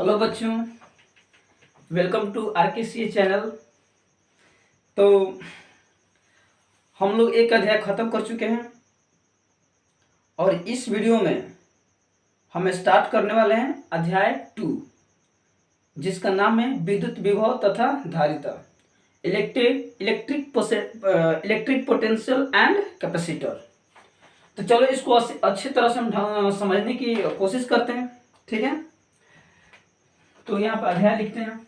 Hello बच्चों, welcome to RKC channel. तो हम लोग एक अध्याय खत्म कर चुके हैं और इस वीडियो में हम स्टार्ट करने वाले हैं अध्याय 2, जिसका नाम है विद्युत विभव तथा धारिता, इलेक्ट्रिक पोटेंशियल एंड कैपेसिटर। तो चलो इसको अच्छी तरह से हम समझने की कोशिश करते हैं। ठीक है, तो यहाँ पर अध्याय लिखते हैं।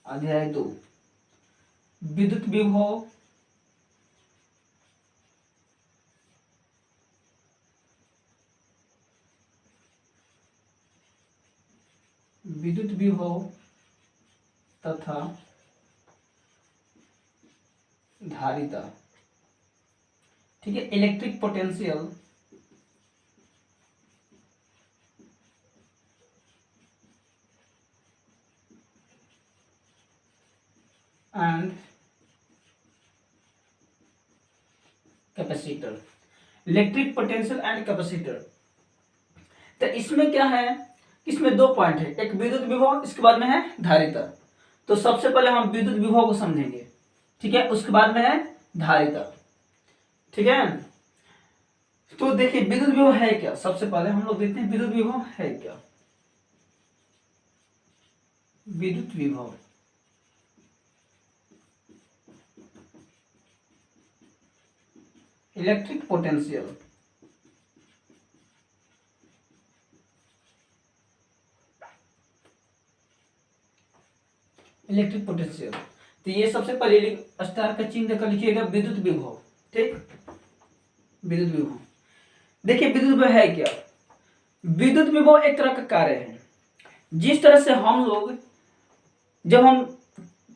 अध्याय 2 विद्युत विभव तथा धारिता। ठीक है, electric potential and capacitor. Electric potential and capacitor, तो इसमें क्या है, इसमें दो पॉइंट है, एक विद्युत विभव, इसके बाद में है धारिता। तो सबसे पहले हम विद्युत विभव को समझेंगे, ठीक है, उसके बाद में है धारिता। ठीक है, तो देखिए विद्युत विभव है क्या। सबसे पहले हम लोग देखते हैं विद्युत विभव है क्या। विद्युत विभव इलेक्ट्रिक पोटेंशियल तो ये सबसे पहले स्टार का चिन्ह देकर लिखिएगा विद्युत विभव। ठीक, विद्युत विभव। देखिए विद्युत विभव है क्या। विद्युत विभव एक तरह का कार्य है। जिस तरह से हम लोग जब हम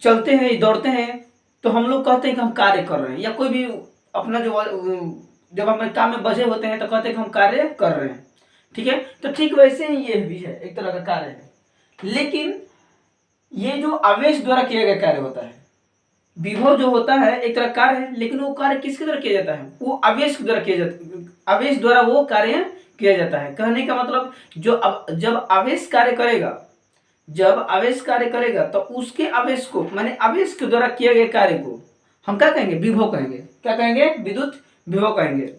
चलते हैं, दौड़ते हैं, तो हम लोग कहते हैं कि हम कार्य कर रहे हैं, या कोई भी अपना जब हम काम में बजे होते हैं तो कहते हैं कि हम कार्य कर रहे हैं। ठीक है, तो ठीक वैसे ही ये भी है, एक तरह का कार्य है। लेकिन ये जो आवेश द्वारा किया गया कार्य होता है, विभव जो होता है एक तरह कार्य है, लेकिन वो कार्य किसके द्वारा किया जाता है, वो आवेश द्वारा किया जाता है। आवेश द्वारा वो कार्य किया जाता है। कहने का मतलब जब आवेश कार्य करेगा तो उसके आवेश को, माने आवेश के द्वारा किया गया कार्य को हम क्या कहेंगे, विभव कहेंगे। क्या कहेंगे, विद्युत विभव कहेंगे।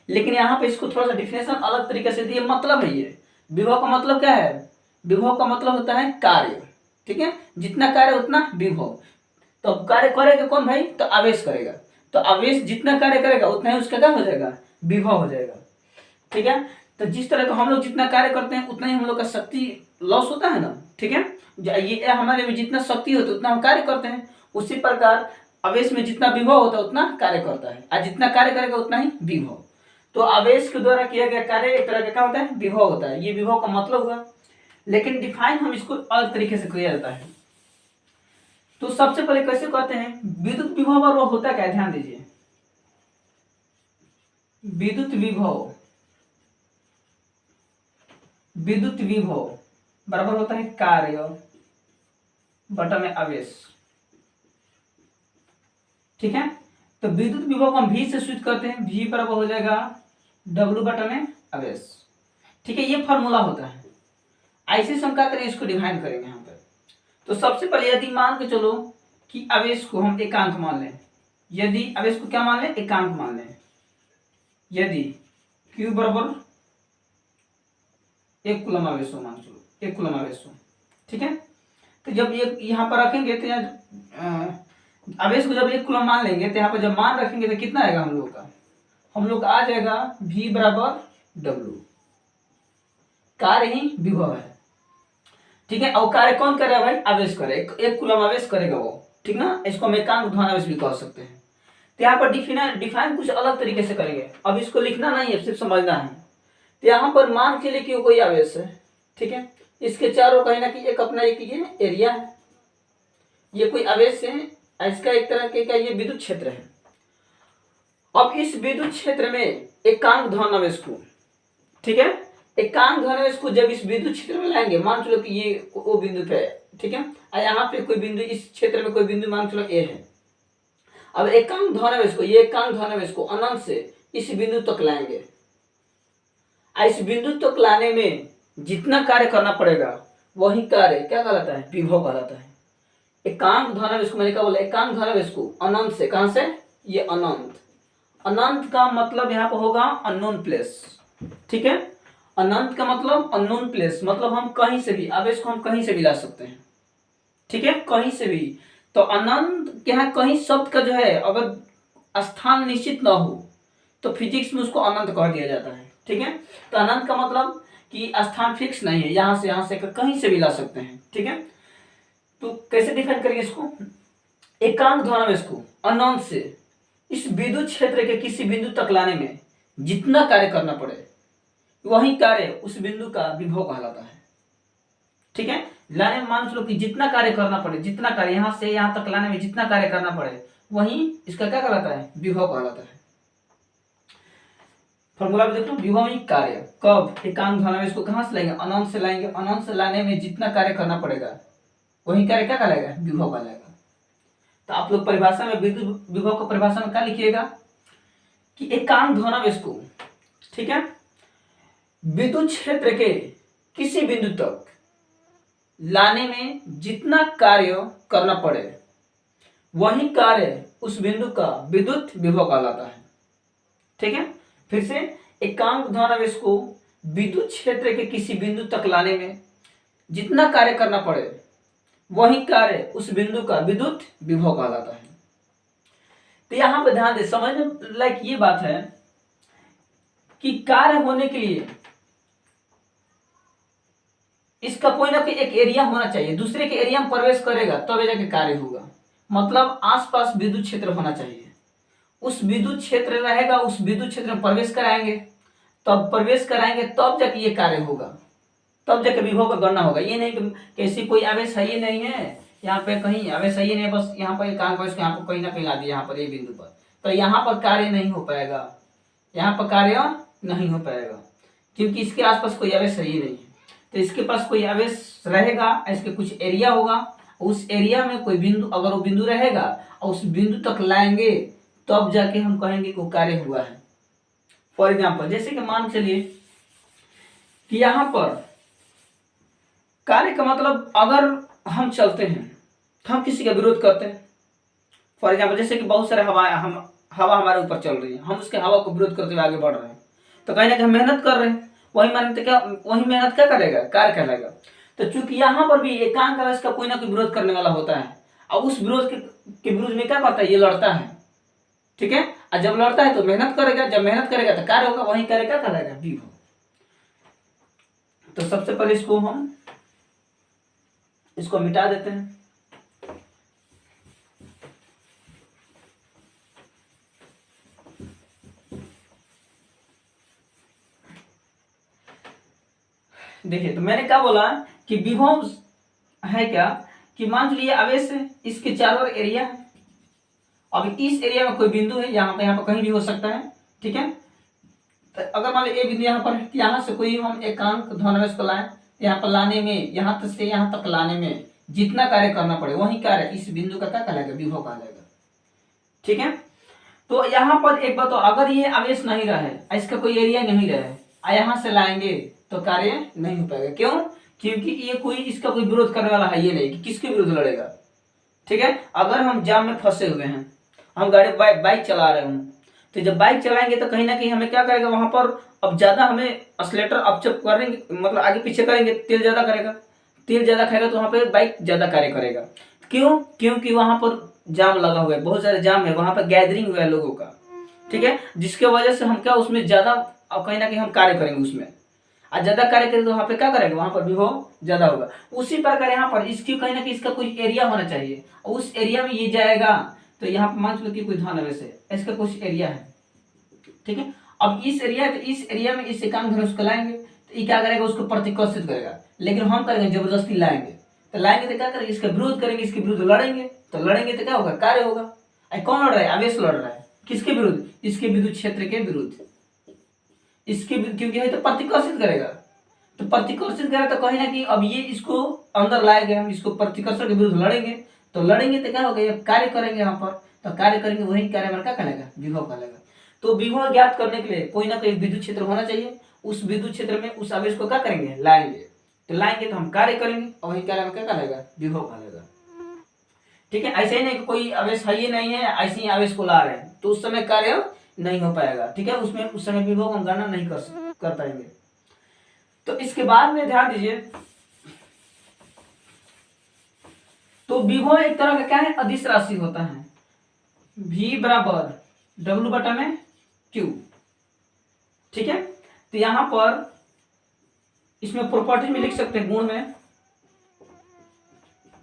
लेकिन यहाँ पे इसको थोड़ा सा डिफिनेशन अलग तरीके से दिए। मतलब है ये विभव का मतलब क्या है, विभव का मतलब होता है कार्य। ठीक है, जितना कार्य उतना विभव। तो कार्य करेगा कौन भाई, तो आवेश करेगा। तो आवेश जितना कार्य करेगा उतना ही उसका क्या हो जाएगा, विभव हो जाएगा। ठीक है, तो जिस तरह का हम लोग जितना कार्य करते हैं उतना ही हम लोग का शक्ति लॉस होता है ना। ठीक है, ये हमारे में जितना शक्ति होता है उतना हम कार्य करते हैं। उसी प्रकार आवेश में जितना विभव होता है उतना कार्य करता है, और जितना कार्य करेगा उतना ही विभव। तो आवेश के द्वारा किया गया कार्य एक तरह का क्या होता है, विभव होता है। ये विभव का मतलब हुआ। लेकिन डिफाइन हम इसको अलग तरीके से किया जाता है। तो सबसे पहले कैसे कहते हैं विद्युत विभव, और वो होता क्या, ध्यान दीजिए। विद्युत विभव बराबर होता है कार्य बटा में आवेश। ठीक है, तो विद्युत विभव को हम V से सूचित करते हैं। V बराबर हो जाएगा W बटा में आवेश। ठीक है, ये फॉर्मूला होता है। ऐसे हम क्या करें, इसको डिफाइन करेंगे यहाँ पर। तो सबसे पहले यदि मान के चलो कि आवेश को हम एकांक मान लें, यदि आवेश को क्या मान लें, एकांक मान लें। यदि Q बराबर 1 कूलम आवेश हो, मान चलो 1 कूलम आवेश हो। ठीक है, तो जब ये यहाँ पर रखेंगे तो आवेश को जब 1 कूलम मान लेंगे तो यहाँ पर जब मान रखेंगे तो कितना आएगा हम लोग का, आ जाएगा V बराबर W। कार्य ही विभव है। ठीक है, और कार्य कौन करे भाई, आवेश करे। 1 कूलम आवेश करेगा वो। ठीक ना, इसको हम एकांक ध्रुवावेश भी कह सकते हैं। तो यहाँ पर डिफाइन कुछ अलग तरीके से करेंगे। अब इसको लिखना नहीं है, सिर्फ समझना है। तो यहाँ पर मान के लिए कि कोई आवेश है। ठीक है, इसके चारों कहीं ना कि एक अपना एक ये एरिया है, ये कोई आवेश है, इसका एक तरह का ये विद्युत क्षेत्र है। अब इस विद्युत क्षेत्र में एकांक ध्रुवावेश को, ठीक है, एकांक धनावेश को जब इस विद्युत क्षेत्र में लाएंगे, मान चलो कि ये वो बिंदु पे है, ठीक है, और यहाँ पे कोई बिंदु, इस क्षेत्र में कोई बिंदु मान चलो ए है। अब एकांक धनावेश को, ये एकांक धनावेश को अनंत से इस बिंदु तक लाएंगे, इस बिंदु तक लाने में जितना कार्य करना पड़ेगा वही कार्य क्या कहलाता है, विभव कहलाता है। एकांक धनावेश को मैंने क्या बोला, एकांक धनावेश को अनंत से, कहां से, ये अनंत, अनंत का मतलब यहाँ पर होगा अननोन प्लेस, ठीक है, अनंत का मतलब अननोन प्लेस, मतलब हम कहीं से भी आवेश को हम कहीं से भी ला सकते हैं, ठीक है, कहीं से भी। तो अनंत क्या है, कहीं शब्द का जो है अगर स्थान निश्चित ना हो तो फिजिक्स में उसको अनंत कह दिया जाता है, ठीक है। तो अनंत का मतलब कि स्थान फिक्स नहीं है, यहाँ से कहीं से भी ला सकते हैं, ठीक है। तो कैसे डिफाइन करेंगे इसको, एकांक धनावेश को अनंत से इस विद्युत क्षेत्र के किसी बिंदु तक लाने में जितना कार्य करना पड़े वही कार्य उस बिंदु का विभव कहलाता है, ठीक है। लाने में मान लो कि जितना कार्य करना पड़े, जितना कार्य यहाँ से यहाँ तक लाने में जितना कार्य करना पड़े वही इसका क्या कहलाता है, विभव कहलाता है। फॉर्मूला भी देख लो, विभव ही कार्य, कब, एकांक धनावेश को कहां से लाएंगे, अनंत से लाएंगे, अनंत से लाने में जितना कार्य करना पड़ेगा वही कार्य क्या कहलाएगा, विभव कहलाएगा। तो आप लोग परिभाषा में विद्युत विभव को परिभाषा में क्या लिखिएगा कि एकांक धनावेश को, ठीक है, विद्युत क्षेत्र के किसी बिंदु तक लाने में जितना कार्य करना पड़े वही कार्य उस बिंदु का विद्युत विभव कहलाता है, ठीक है। फिर से, एकांक धनावेश को विद्युत क्षेत्र के किसी बिंदु तक लाने में जितना कार्य करना पड़े वही कार्य उस बिंदु का विद्युत विभव कहलाता है। तो यहां पर ध्यान दे, समझने लायक ये बात है कि कार्य होने के लिए इसका कोई ना कोई एक एरिया होना चाहिए, दूसरे के एरिया में प्रवेश करेगा तब जाके कार्य होगा, मतलब आसपास विद्युत क्षेत्र होना चाहिए, उस विद्युत क्षेत्र रहेगा, उस विद्युत क्षेत्र में प्रवेश कराएंगे, तब जाके ये कार्य होगा, तब जाके विभव का गणना होगा। ये नहीं कि कैसी कोई आवेश है ही नहीं है, यहाँ पे कहीं आवेश है ही नहीं, बस यहाँ पर एकांक आवेश यहाँ पर कहीं ना कहीं ला दिया, यहाँ पर ये बिंदु पर, तो यहाँ पर कार्य नहीं हो पाएगा, यहाँ पर कार्य नहीं हो पाएगा क्योंकि इसके आसपास कोई आवेश है ही नहीं है। तो इसके पास कोई आवेश रहेगा, इसके कुछ एरिया होगा, उस एरिया में कोई बिंदु, अगर वो बिंदु रहेगा और उस बिंदु तक लाएंगे तब जाके हम कहेंगे कि वो कार्य हुआ है। फॉर एग्जाम्पल, जैसे कि मान चलिए कि यहाँ पर कार्य का मतलब अगर हम चलते हैं तो हम किसी का विरोध करते हैं। फॉर एग्जाम्पल, जैसे कि बहुत सारे हवा हमारे ऊपर चल रही है, हम उसके हवा को विरोध करते हुए आगे बढ़ रहे हैं, तो कहीं ना कहीं हम मेहनत कर रहे हैं, वही मेहनत क्या करेगा, कार्य कहलाएगा। तो चूंकि यहाँ पर भी एकांक आवेश का कोई ना कोई विरोध करने वाला होता है और उस विरोध के विरोध में क्या करता है, ये लड़ता है, ठीक है, और जब लड़ता है तो मेहनत करेगा, जब मेहनत करेगा तो कार्य होगा, वही कार्य क्या कहलाएगा, विभव। तो सबसे पहले इसको मिटा देते हैं। देखिए, तो मैंने क्या बोला कि विभव है क्या, कि मान लीजिए आवेश है, इसके चारों ओर एरिया है, अब इस एरिया में कोई बिंदु है, यहाँ पे कहीं भी हो सकता है, ठीक है। तो अगर मान लीजिए ये बिंदु यहाँ पर है, यहाँ से कोई हम एकांक धनावेश को लाए, यहाँ पर लाने में, यहाँ तक से यहाँ तक लाने में जितना कार्य करना पड़े वही कार्य इस बिंदु का क्या कहलाएगा, विभव कहलाएगा, ठीक है। तो यहाँ पर एक बात, अगर ये आवेश नहीं रहे, इसका कोई एरिया नहीं रहे, यहाँ से लाएंगे तो कार्य नहीं हो पाएगा। क्यों? क्योंकि ये कोई इसका कोई विरोध करने वाला है ये नहीं कि किसके विरोध लड़ेगा, ठीक है। अगर हम जाम में फंसे हुए हैं, हम गाड़ी बाइक चला रहे हूँ, तो जब बाइक चलाएंगे तो कहीं ना कहीं हमें क्या करेगा, वहां पर अब ज्यादा हमें एक्सीलरेटर अब जब करेंगे, मतलब आगे पीछे करेंगे, तेल ज्यादा करेगा, तेल ज्यादा खाएगा तो वहां पर बाइक ज्यादा कार्य करेगा। क्यों? क्योंकि वहां पर जाम लगा हुआ है, बहुत सारे जाम है, वहां पर गैदरिंग हुआ है लोगों का, ठीक है, जिसके वजह से हम क्या उसमें ज्यादा, अब कहीं ना कहीं हम कार्य करेंगे उसमें, और ज्यादा कार्य करेंगे तो वहां पे क्या करेंगे, वहां पर विभव ज्यादा होगा। उसी प्रकार यहाँ पर इसकी कहीं ना कहीं इसका कोई एरिया होना चाहिए, और उस एरिया में ये जाएगा, तो यहाँ पर मान लो कि कोई धनावेश है, इसका कुछ एरिया है, ठीक है। अब इस एरिया में इस एकांक धनुष को लाएंगे तो ये क्या करेगा, उसको प्रतिकर्षित करेगा, लेकिन हम करेंगे जबरदस्ती लाएंगे, तो क्या करेंगे, इसका विरोध करेंगे, इसके विरुद्ध लड़ेंगे, तो क्या होगा, कार्य होगा। कौन लड़ रहा है, आवेश लड़ रहा है, किसके विरुद्ध, इसके विद्युत क्षेत्र के विरुद्ध, इसके क्योंकि है तो प्रतिकर्षित करेगा, तो प्रतिकर्षित करें तो कहीं ना कहीं अब ये इसको अंदर लाएंगे, हम इसको प्रतिकर्षण के विरुद्ध लड़ेंगे, तो लड़ेंगे तो क्या होगा, ये कार्य करेंगे यहाँ पर, तो कार्य करेंगे वही कार्य हमारा क्या कहलाएगा, विभव कहलाएगा। तो विभव ज्ञात करने के लिए कोई ना कोई विद्युत क्षेत्र होना चाहिए, उस विद्युत क्षेत्र में उस आवेश को क्या करेंगे, लाएंगे, तो लाएंगे तो हम कार्य करेंगे और वही कार्य में क्या कहलाएगा, विभव कहलाएगा। ठीक है, ऐसे ही नहीं कि कोई आवेश है ही नहीं है, ऐसे ही आवेश को ला रहे हैं तो उस समय कार्य नहीं हो पाएगा। ठीक है, उसमें उस समय विभव हम गणना नहीं कर पाएंगे। तो इसके बाद में ध्यान दीजिए, तो विभव एक तरह का क्या है, अदिश राशि होता है, V बराबर W बटा में Q। ठीक है, तो यहां पर इसमें प्रॉपर्टी में लिख सकते हैं, गुण में,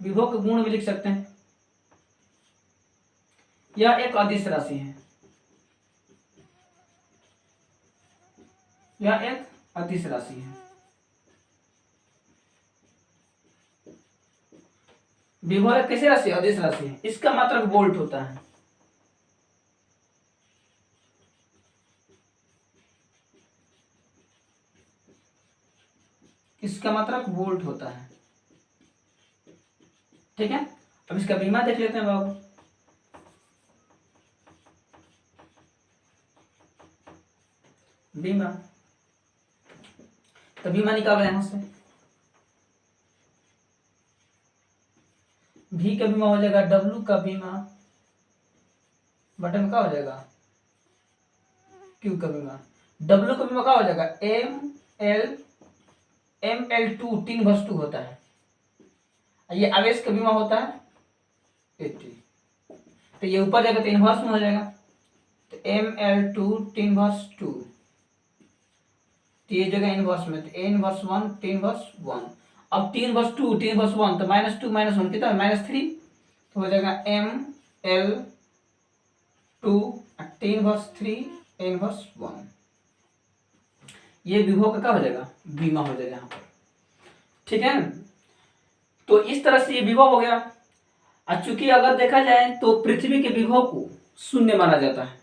विभव के गुण में लिख सकते हैं, यह एक अदिश राशि है, यह एक अदिश राशि है। विभव एक कैसी राशि, अदिश राशि है, इसका मात्रक वोल्ट होता है। इसका मात्रक वोल्ट होता है। ठीक है, अब इसका बीमा देख लेते हैं बाबू। बीमा, तो बीमा निकाल रहे हैं यहां से, V का बीमा हो जाएगा W का बीमा बटन का हो जाएगा Q का बीमा। W का बीमा का हो जाएगा ML2 3/2 होता है, ये आवेश का बीमा होता है 80, तो ये ऊपर जाएगा तो इनवर्स में हो जाएगा, तो ML2 3/2, तो ये जगह इनवर्स में, तो A−1 3/1, अब 3/2 3/1 तो -2 -1 कितना है, -3, तो हो जाएगा ML2 3/3 A−1। ये विभव का क्या हो जाएगा, बीमा हो जाएगा यहाँ पर। ठीक है, तो इस तरह से ये विभव हो गया। चूंकि अगर देखा जाए तो पृथ्वी के विभव को शून्य माना जाता है।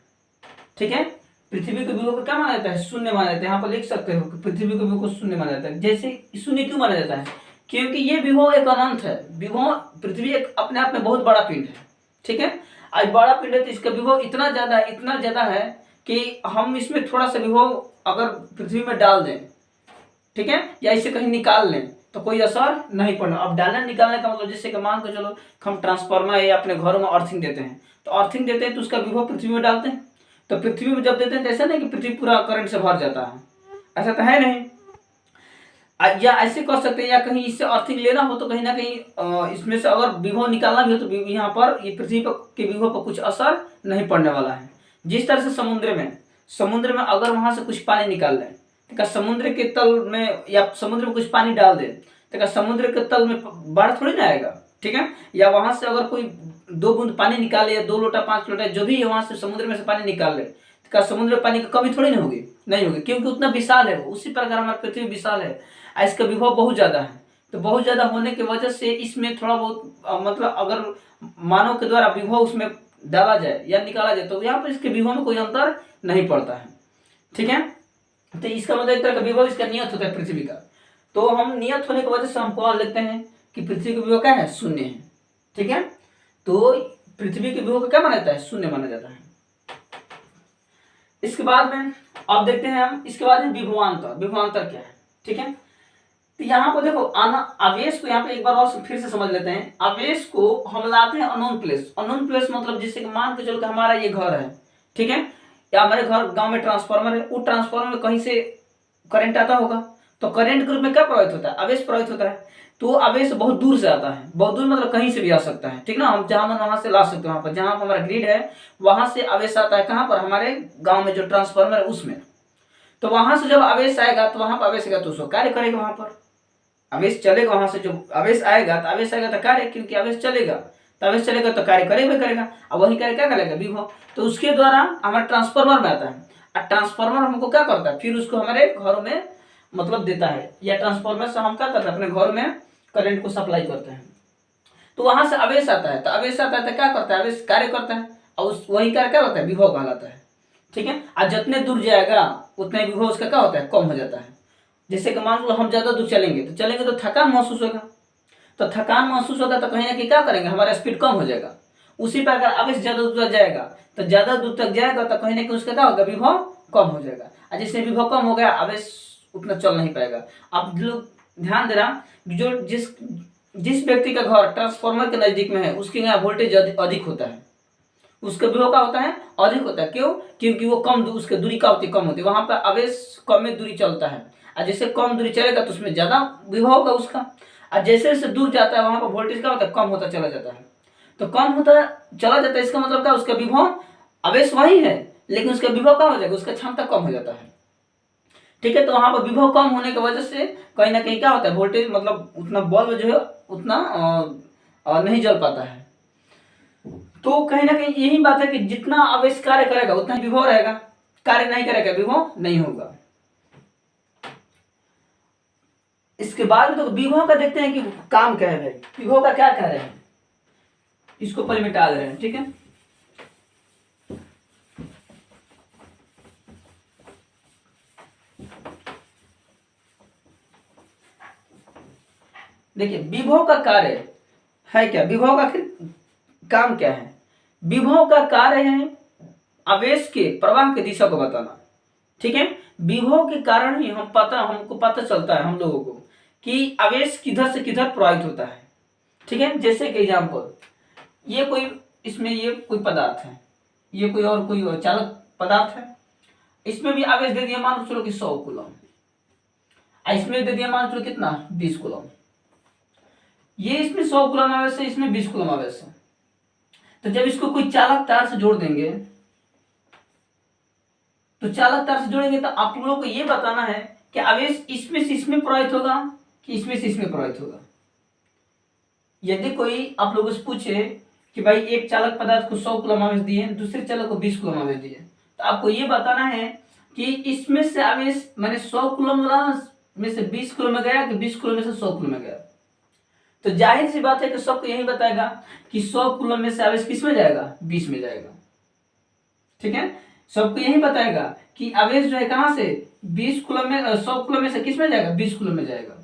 ठीक है, पृथ्वी के विभव को क्या माना जाता है, शून्य माना जाता है। यहाँ पर लिख सकते हो कि पृथ्वी के विभव को शून्य माना जाता है। जैसे शून्य क्यों माना जाता है, क्योंकि ये विभव एक अनंत है। विभव, पृथ्वी एक अपने आप में बहुत बड़ा पिंड है। ठीक है, आज बड़ा पिंड है तो इसका विभव इतना ज्यादा है कि हम इसमें थोड़ा सा विभव अगर पृथ्वी में डाल दें, ठीक है, या इसे कहीं निकाल लें तो कोई असर नहीं पड़ना। अब डालने निकालने का मतलब जैसे कि मान के चलो हम ट्रांसफार्मर या अपने घरों में अर्थिंग देते हैं, तो अर्थिंग देते हैं तो उसका विभव पृथ्वी में डालते हैं, तो पृथ्वी में जब देते हैं तो ऐसा नहीं कि पृथ्वी पूरा करंट से भर जाता है, ऐसा तो है नहीं। या ऐसे कर सकते हैं, या कहीं इससे अर्थिंग लेना हो तो कहीं ना कहीं इसमें से अगर विभव निकालना भी हो तो यहाँ पर ये पृथ्वी के विभव पर कुछ असर नहीं पड़ने वाला है। जिस तरह से समुद्र में अगर वहां से कुछ पानी निकाल लें तो क्या समुद्र के तल में, या समुद्र में कुछ पानी डाल दे तो क्या समुद्र के तल में बाढ़ थोड़ी ना आएगा। ठीक है, या वहां से अगर कोई 2 बूंद पानी निकाले, या 2 लोटा 5 लोटा जो भी वहां से समुद्र में से पानी निकाल ले, तो क्या समुद्र में पानी की कमी थोड़ी ना होगी, नहीं होगी, क्योंकि उतना विशाल है वो। उसी प्रकार हमारा पृथ्वी विशाल है, इसका विभव बहुत ज्यादा है, तो बहुत ज्यादा होने की वजह से इसमें थोड़ा बहुत मतलब अगर मानव के द्वारा विभव उसमें डाला जाए या निकाला जाए तो यहाँ पर इसके विभव में कोई अंतर नहीं पड़ता है। ठीक है, तो इसका मतलब एक तरह का विभव इसका नियत होता है पृथ्वी का। तो हम नियत होने की वजह से हम कह लेते हैं कि पृथ्वी का विभव क्या है, शून्य है। ठीक है, तो पृथ्वी के विभव को क्या माना जाता है, शून्य माना जाता है। इसके बाद में अब देखते हैं हम, इसके बाद में विभवांतर क्या है। ठीक है, तो यहाँ पर देखो आवेश को यहाँ पे एक बार और फिर से समझ लेते हैं। आवेश को हम लाते हैं अननोन प्लेस मतलब जैसे कि मान के चलो कि हमारा ये घर है, ठीक है, या हमारे घर गांव में ट्रांसफार्मर है, वो ट्रांसफार्मर में कहीं से करंट आता होगा, तो करंट के रूप में क्या प्रवाहित होता है, आवेश प्रवाहित होता है। तो आवेश बहुत दूर से आता है, बहुत दूर मतलब कहीं से भी आ सकता है। ठीक ना, हम जहां मन वहां से ला सकते हैं। वहां पर जहां हमारा ग्रिड है वहां से आवेश आता है, कहां पर, हमारे गाँव में जो ट्रांसफार्मर है उसमें। तो वहां से जब आवेश आएगा तो वहां पर आवेश आएगा तो उसको कार्य करेगा, वहां पर आवेश चलेगा। वहां से जो आवेश आएगा तो कार्य, क्योंकि आवेश चलेगा तो आवेश चलेगा तो कार्य करेगा। अब वही कार्य क्या करेगा, विभव। तो उसके द्वारा हमारा ट्रांसफार्मर में आता है, और ट्रांसफार्मर हमको क्या करता है, फिर उसको हमारे घरों में मतलब देता है, या ट्रांसफार्मर से हम क्या करते हैं, अपने घरों में करंट को सप्लाई करते हैं। तो वहां से आवेश आता है, तो क्या करता है, आवेश कार्य करता है, और वही कार्य क्या होता है, विभव कहलाता है। ठीक है, और जितने दूर जाएगा उतने विभव उसका क्या होता है, कम हो जाता है। जैसे कि मान लो हम ज़्यादा दूर चलेंगे तो थकान महसूस होगा, तो थकान महसूस होगा तो कहीं ना कहीं क्या करेंगे, हमारा स्पीड कम हो जाएगा। उसी प्रकार आवेश ज़्यादा दूर तक जाएगा तो ज़्यादा दूर तक जाएगा तो कहीं ना कहीं उसका क्या होगा, विभव कम हो जाएगा, और जिससे विभव कम हो गया आवेश उतना चल नहीं पाएगा। आप लोग ध्यान देना, जो जिस व्यक्ति का घर ट्रांसफार्मर के नज़दीक में है उसके यहाँ वोल्टेज अधिक होता है, उसका विभव क्या होता है, अधिक होता है। क्यों? क्योंकि वो कम उसके दूरी क्या होती है, कम होती है, वहां पर आवेश कम में दूरी चलता है, और जैसे कम दूरी चलेगा तो उसमें ज्यादा विभव होगा उसका, और जैसे जैसे दूर जाता है वहां पर वोल्टेज क्या होता है, कम होता चला जाता है। तो कम होता चला जाता है, इसका मतलब क्या, उसका विभव, आवेश वही है लेकिन उसका विभव क्या हो जाएगा, उसका क्षमता कम हो जाता है। ठीक है, तो वहां पर विभव कम होने की वजह से कहीं ना कहीं क्या होता है, वोल्टेज मतलब उतना बल्ब जो है उतना नहीं जल पाता है। तो कहीं ना कहीं यही बात है कि जितना आवेश कार्य करेगा उतना ही विभव रहेगा, कार्य नहीं करेगा विभव नहीं होगा। इसके बाद तो विभव का देखते हैं कि काम क्या है भाई, विभव का क्या कार्य है, इसको पहले मिटा दे रहे हैं। ठीक है, देखिए विभव का कार्य है क्या, विभव का काम क्या है। विभव का कार्य है आवेश के प्रवाह की दिशा को बताना। ठीक है, विभव के कारण ही हमको पता चलता है हम लोगों को कि आवेश किधर से किधर प्रवाहित होता है। ठीक है, जैसे कि एग्जांपल, ये कोई इसमें ये कोई पदार्थ है, ये कोई और कोई चालक पदार्थ है, इसमें भी आवेश दे दिया मान चलो कि 100 कूलम, इसमें दे दिया मान चलो कितना 20 कूलम, ये इसमें 100 कूलम आवेश है, इसमें 20 कूलम आवेश है। तो जब इसको कोई चालक तार से जोड़ देंगे, तो चालक तार से जोड़ेंगे तो आप लोगों को ये बताना है कि आवेश इसमें से इसमें प्रवाहित होगा कि इसमें से इसमें प्रवाहित होगा। यदि कोई आप लोगों से पूछे कि भाई एक चालक पदार्थ को 100 कूलम आवेश दिए, दूसरे चालक को 20 कूलम आवेश दिए, तो आपको ये बताना है कि इसमें से आवेश मैंने 100 कूलम में से 20 कूलम में गया कि 20 कूलम में से 100 कूलम में गया। तो जाहिर सी बात है कि सबको यही बताएगा कि 100 कूलम में से आवेश किस में जाएगा, 20 में जाएगा। ठीक है, सबको यही बताएगा कि आवेश जो है कहां से 20 कूलम में 100 कूलम में से किस में जाएगा, 20 कूलम में जाएगा।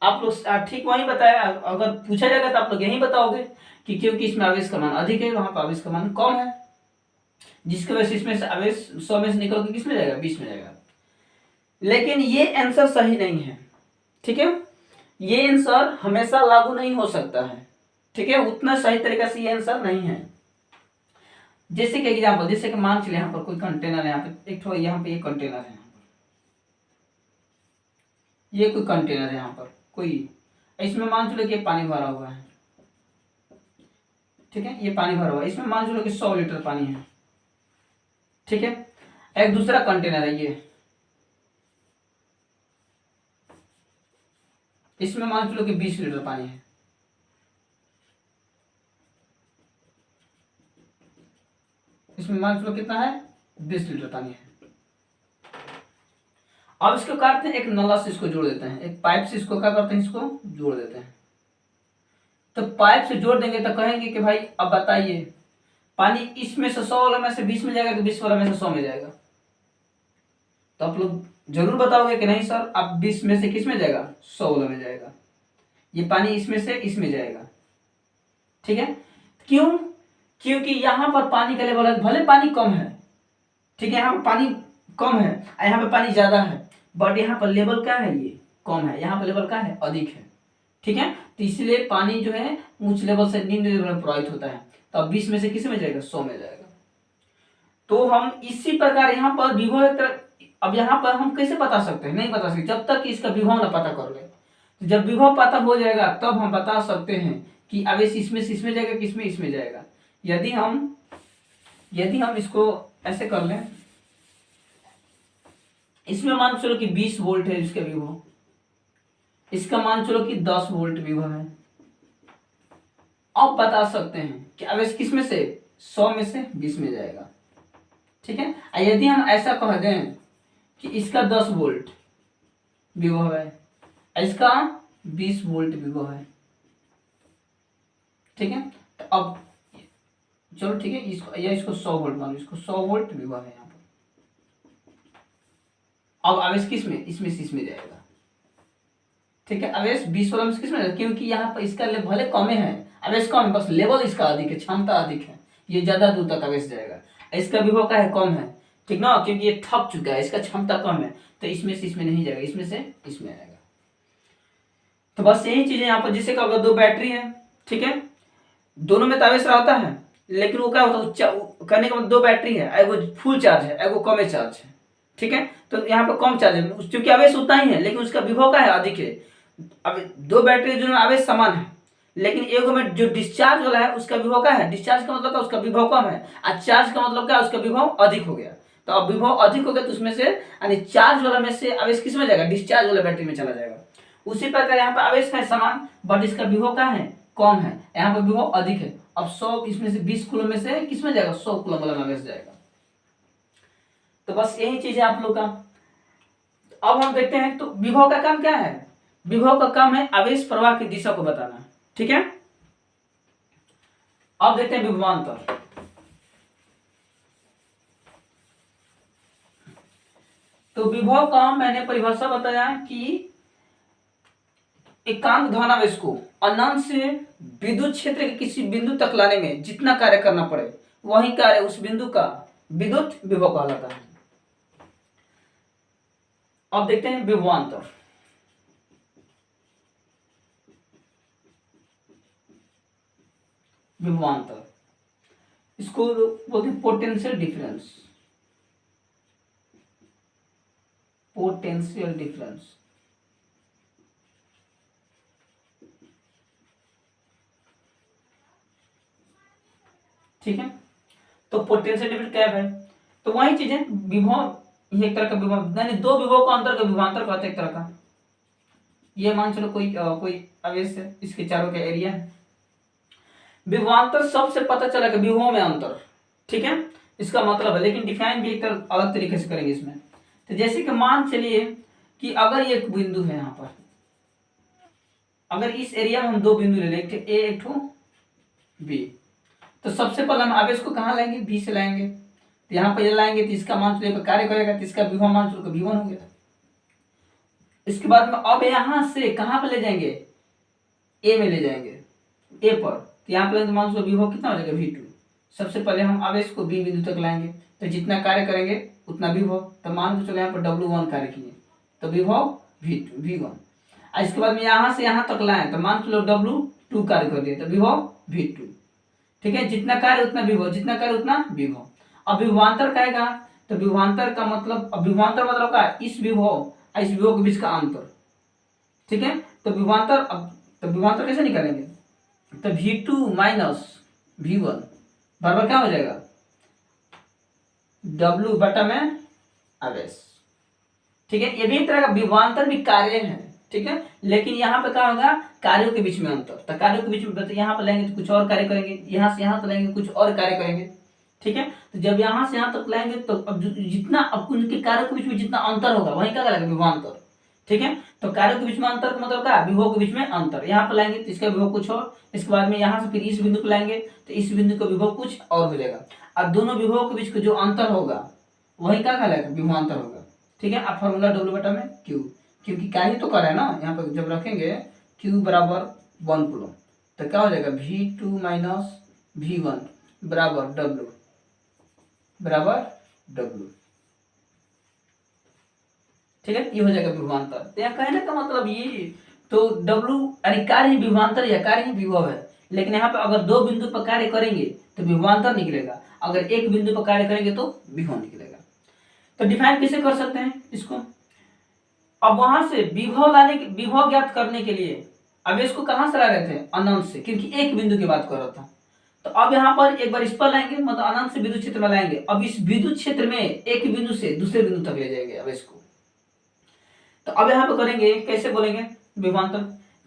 आप लोग ठीक वही बताया, अगर पूछा जाएगा तो आप लोग यही बताओगे कि क्योंकि इसमें आवेश का मान अधिक है, वहां पर आवेश का मान कम है, जिसकी वजह से इसमें से आवेश 100 में से निकल के किस में जाएगा, 20 में जाएगा। लेकिन ये आंसर सही नहीं है। ठीक है, ये आंसर हमेशा लागू नहीं हो सकता है। ठीक है, उतना सही तरीके से ये आंसर नहीं है। जैसे कि एग्जांपल, जैसे कि मान चलिए यहाँ पर कोई कंटेनर है, यहाँ पे एक थोड़ा, यहाँ पे एक कंटेनर है, ये कोई कंटेनर है, यहाँ पर कोई, इसमें मान चलो कि पानी भरा हुआ है। ठीक है, ये पानी भरा हुआ है, इसमें मान चलो कि 100 लीटर पानी है। ठीक है, एक दूसरा कंटेनर है, ये इसमें मान चलो कि 20 लीटर पानी है। इसमें मान चलो कितना है, 20 लीटर पानी है। अब इसको करते हैं, एक नला से इसको जोड़ देते हैं, एक पाइप से इसको क्या करते हैं, इसको जोड़ देते हैं। तो पाइप से जोड़ देंगे तो कहेंगे कि भाई अब बताइए पानी इसमें से 100 वाला में से 20 में जाएगा कि 20 वाला में से 100 में जाएगा। तो आप लोग जरूर बताओगे कि नहीं सर अब 20 में से किस में जाएगा, 100 वाला में जाएगा, ये पानी इसमें से इसमें जाएगा। ठीक है, क्यों? क्योंकि यहाँ पर पानी का लेवल है, भले पानी कम है, ठीक है, यहाँ पर पानी कम है, यहाँ पे पानी ज्यादा है, बट यहाँ पर लेवल क्या है, ये कम है, यहाँ पर लेवल क्या है, अधिक है। ठीक है, तो इसलिए पानी जो है उच्च लेवल से निम्न लेवल में प्रवाहित होता है। तो अब 20 में से किस में जाएगा, 100 में जाएगा। तो हम इसी प्रकार यहाँ पर विभव, अब यहाँ पर हम कैसे बता सकते हैं, नहीं बता सकते जब तक कि इसका विभव ना पता कर ले। तो जब विभव पता हो जाएगा तब हम बता सकते हैं कि आवेश इसमें से इसमें जाएगा, किसमें इसमें जाएगा। यदि हम इसको ऐसे कर लें, इसमें मान चलो कि 20 वोल्ट है इसका विभव, इसका मान चलो कि 10 वोल्ट विभव है। अब बता सकते हैं कि आवेश किस में से, 100 में से 20 में जाएगा। ठीक है, यदि हम ऐसा कह दें कि इसका 10 वोल्ट विभव है, इसका 20 वोल्ट विभव है। ठीक है, तो अब चलो ठीक है, इसको या इसको 100 वोल्ट मान लो, इसको 100 वोल्ट विभव है यहाँ पर। अब आवेश किस में, इसमें से इसमें जाएगा। ठीक है, आवेश 20 वाला में किस में जाएगा, क्योंकि यहाँ पर इसका भले कम है, आवेश कम है, बस लेवल इसका अधिक है, क्षमता अधिक है, ये ज्यादा दूर तक आवेश जाएगा। इसका विभव का है कम है, ठीक ना, क्योंकि ये थक चुका है, इसका क्षमता कम है, तो इसमें से इसमें नहीं जाएगा, इसमें से इसमें आएगा। तो बस यही चीजें यहाँ पर, जिससे कि अगर दो बैटरी है, ठीक है, दोनों में आवेश रहता है, लेकिन वो क्या होता है, कहने का मतलब दो बैटरी है, एगो फुल चार्ज है, एगो कम चार्ज है। ठीक है, तो यहाँ पर कम चार्ज है, क्योंकि आवेश उतना ही है, लेकिन उसका विभव का है अधिक है। अब दो बैटरी जो आवेश समान है, लेकिन एगो में जो डिस्चार्ज वाला है उसका विभव का है, डिस्चार्ज का मतलब क्या, उसका विभव कम है, और चार्ज का मतलब क्या, उसका विभव अधिक हो गया। तो अब विभव अधिक हो गया, तो उसमें से यानी चार्ज वाला में से आवेश किस में जाएगा, डिस्चार्ज वाला बैटरी में चला जाएगा। उसी प्रकार यहाँ पर आवेश है समान, बट इसका विभव का है कम है, यहाँ पर विभव अधिक है। अब 100 इसमें से 20 कूलम में से किस में जाएगा, 100 कूलम वाला आवेश जाएगा। तो बस यही चीज है आप लोग का। अब हम देखते हैं, तो विभव का काम क्या है, विभव का काम है आवेश प्रवाह की दिशा को बताना। ठीक है, अब देखते हैं विभवांतर। तो विभव का मैंने परिभाषा बताया कि एकांक धनावेश को अनंत से विद्युत क्षेत्र के किसी बिंदु तक लाने में जितना कार्य करना पड़े, वही कार्य उस बिंदु का विद्युत विभव कहलाता है। अब देखते हैं विभवांतर। विभवांतर इसको बोलते हैं पोटेंशियल डिफरेंस, पोटेंशियल डिफरेंस। ठीक है, तो पोटेंशियल डिफरेंस क्या है, तो वही चीज है, विभव ये एक तरह का विभव, यानी दो विभव का अंतर का विभवांतर कहते हैं एक तरह का। ये मान चलो कोई आवेश है, इसके चारों का एरिया है, विभवांतर सबसे पता चला कि विभव में अंतर। ठीक है, इसका मतलब है, लेकिन डिफाइन भी एक तरह अलग तरीके से करेंगे इसमें। तो जैसे कि मान चलिए कि अगर ये एक बिंदु है, यहाँ पर अगर इस एरिया में हम दो बिंदु ले लें, ए एक ठो बी, तो सबसे पहले हम आवेश को कहाँ लाएंगे, बी से लाएंगे। तो यहाँ पर ये लाएंगे तो इसका मान चलो कार्य करेगा, तो इसका विभव मान चलो V1 हो गया। इसके बाद में अब यहाँ से कहाँ पर ले जाएंगे, ए में ले जाएंगे, ए पर, तो यहाँ पर मान चलो विभव कितना हो जाएगा V2। सबसे पहले हम आवेश को बी बिंदु तक लाएंगे, तो जितना कार्य करेंगे उतना विभव, तो मान के चलो यहाँ पर W1 कार्य किए, तो विभव V1। इसके बाद में यहाँ से यहाँ तक लाए, तो मान चलो W2 कार्य कर दिए, तो विभव V2। ठीक है, जितना कार्य उतना विभव, जितना कार्य उतना विभव। अब विभवांतर कहेगा, तो विभवांतर का मतलब, अब विभवांतर मतलब क्या है, इस विभव और इस विभव के बीच का अंतर। ठीक है, तो विभवांतर, अब तो विभवांतर कैसे निकालेंगे, तो V2 माइनस V1 बराबर क्या हो जाएगा, W बटा में आवेश। ठीक है, ये भी एक तरह का विभवांतर भी कार्य है। ठीक है, लेकिन यहाँ पे क्या होगा, कार्यों के बीच में अंतर, तो कार्यों के बीच में, तो यहाँ पर लेंगे तो कुछ और कार्य करेंगे, यहाँ से यहाँ तक लेंगे कुछ और कार्य करेंगे। ठीक है, तो जब यहाँ से यहाँ तक लाएंगे, तो अब जितना अब उनके कार्यों के बीच में जितना अंतर होगा, वही क्या कहलाएगा, विभवांतर। ठीक है, तो कार्यों के बीच में अंतर का मतलब क्या, विभव के बीच में अंतर। यहाँ पर लाएंगे तो इसका विभव कुछ और, इसके बाद में यहाँ से फिर इस बिंदु को लाएंगे तो इस बिंदु का विभव कुछ और हो जाएगा, और दोनों विभव के बीच का जो अंतर होगा वही क्या कहलाएगा, विभवांतर होगा। ठीक है, अब फॉर्मूला W बटा में Q, क्योंकि कार्य तो कर रहा है ना, यहाँ पर जब रखेंगे Q बराबर 1 कूलम, तो क्या हो जाएगा, V2 माइनस V1 बराबर W बराबर W। ठीक है, ये हो जाएगा विभवांतर। तो यहाँ कहने का मतलब ये, तो W यानी कार्य ही विभवांतर या कार्य ही विभव है, लेकिन यहाँ पे अगर दो बिंदु पर कार्य करेंगे तो विभवांतर निकलेगा, अगर एक बिंदु पर कार्य करेंगे तो विभव निकलेगा। तो डिफाइन कैसे कर सकते हैं इसको, अब वहां से विभव लाने के, विभव ज्ञात करने के लिए आवेश को कहां से ला रहे थे, अनंत से, क्योंकि एक बिंदु की बात कर रहा था। तो अब यहाँ पर एक बार इस पर लाएंगे, मतलब अनंत से विद्युत क्षेत्र में लाएंगे। अब इस विद्युत क्षेत्र में एक बिंदु से दूसरे बिंदु तक ले जाएंगे आवेश को। तो अब यहाँ पे करेंगे, कैसे बोलेंगे विभवांतर,